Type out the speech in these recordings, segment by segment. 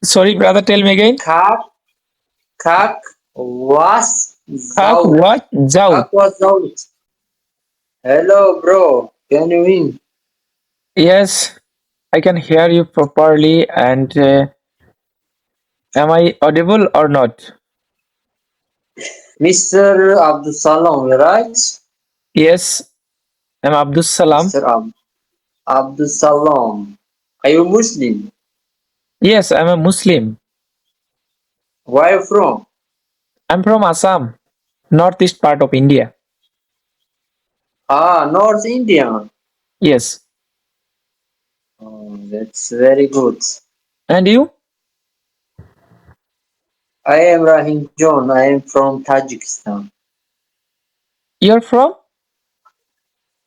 Sorry, brother, tell me again. Как, как вас Как зовут? what зовут? Как вас зовут? Hello, bro. Can you hear me? Yes, I can hear you properly. And am I audible or not? Mr. Abdul Salam, right? Yes, I'm Abdus Salam. Mr. Abdul Salam. Are you Muslim? Yes, I'm a Muslim. Where are you from? I'm from Assam, northeast part of India. Ah, North India. Yes. Oh, that's very good. And you? I am Rahim John. I am from Tajikistan. You're from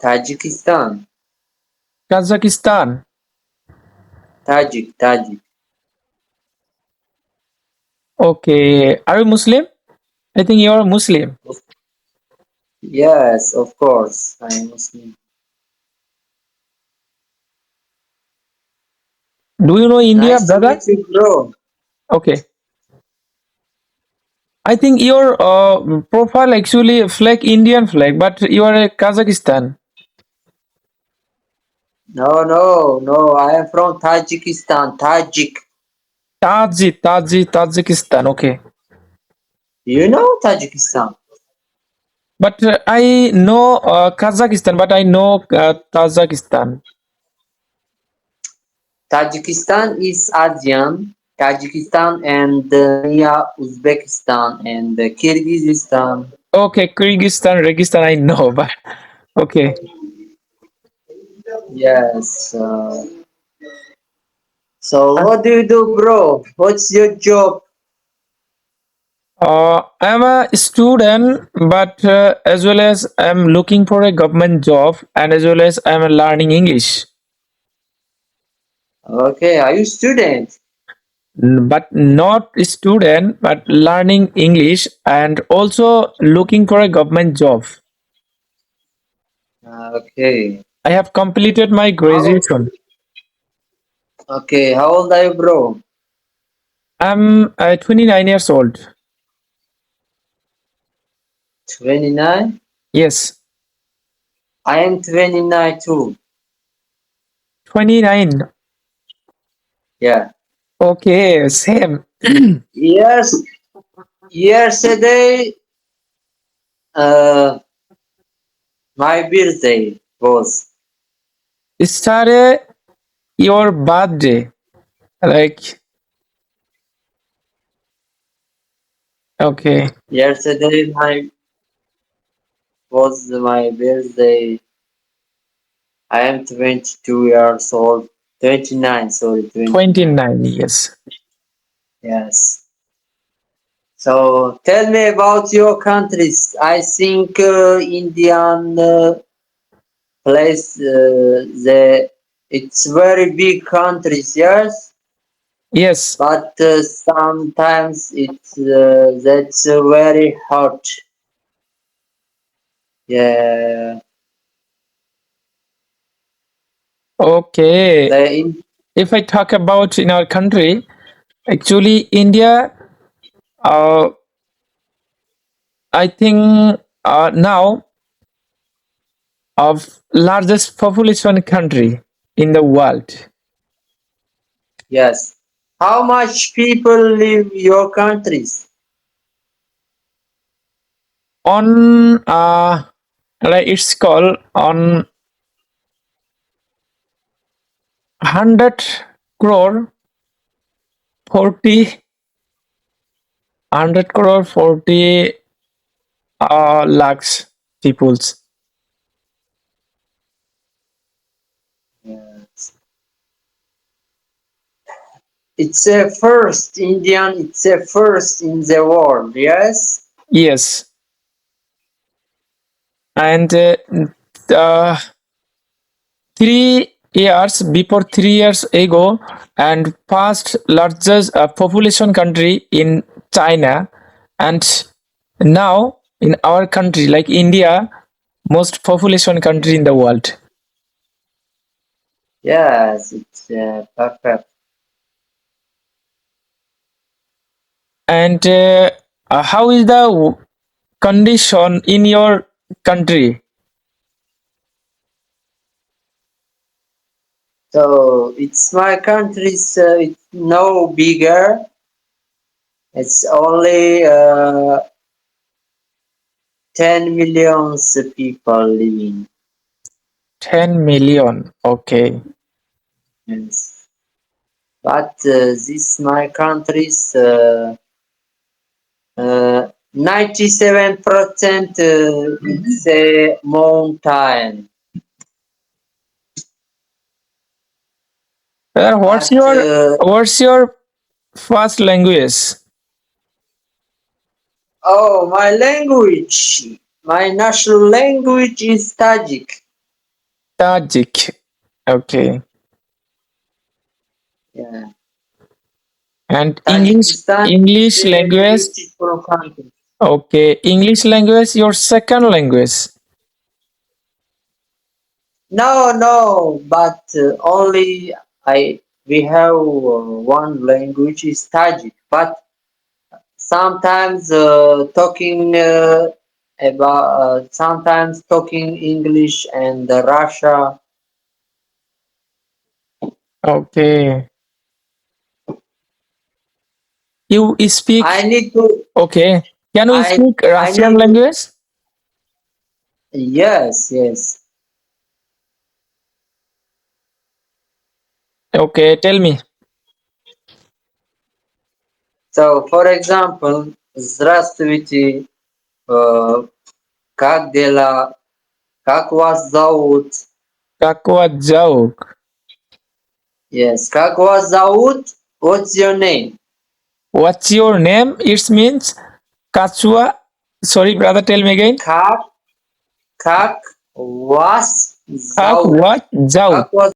Tajikistan. Kazakhstan. Tajik. Okay. Are you Muslim? I think you're Muslim. Yes, of course. I am Muslim. Do you know India, Nice to brother? meet you, bro. Okay. I think your profile actually flag Indian flag, but you are a Kazakhstan. No. I am from Tajikistan. Tajikistan. Okay. You know Tajikistan? But I know Kazakhstan, but I know Tajikistan. Tajikistan is ASEAN. Tajikistan and near Uzbekistan and Kyrgyzstan. Okay, Kyrgyzstan, Registan, I know, but okay. Yes. So what do you do, bro? What's your job? I'm a student, but as well as I'm looking for a government job, and as well as I'm learning English. Okay, are you student? But not student, but learning English, and also looking for a government job. Okay. I have completed my How? graduation. Okay. How old are you, bro? I'm 29 years old. 29. Yes, I am 29 too. 29. Yeah. Okay, same. Yes. Yesterday, uh, my birthday was. Started your birthday. Like, okay, Yesterday, my birthday. I am 22 years old. 29, sorry, 29. 29 years. Yes. So tell me about your countries. I think Indian place the it's very big countries, yes, Yes. but sometimes it's that's very hot. Yeah, Okay. the in, If I talk about in our country, actually, India, uh, I think now of largest population country in the world. yes. How much people live your countries? On like it's called on 100 crore 40 100 crore 40 lakhs peoples. Yes. It's a first Indian. It's a first in the world. Yes. Yes, and uh, 3 years before 3 years ago, and first largest population country in China, and now in our country like India, most population country in the world. Yes. It's perfect. And how is the condition in your country? So it's my country's it's no bigger. It's only 10 millions people living. 10 million. Okay. Yes. But this my country's 97% it's a mountain. What's But your first language? oh, my language, my national language is Tajik. Tajik. Okay. Yeah. And Tajikistan English is a language. beautiful country. Okay. English language your second language. No, no, but only I we have one language is Tajik, but sometimes sometimes talking English and Russia. Okay. You I speak. need to Okay. Can you I speak I Russian need to language? yes, yes. Okay. Tell me. So for example, здравствуйте, как дела, как вас зовут? Какого зовут? Yes, как вас зовут? What's your name? What's your name? It means Kachua. Sorry, brother. Tell me again. Как, как вас Kak зовут? what? Zao. Как вас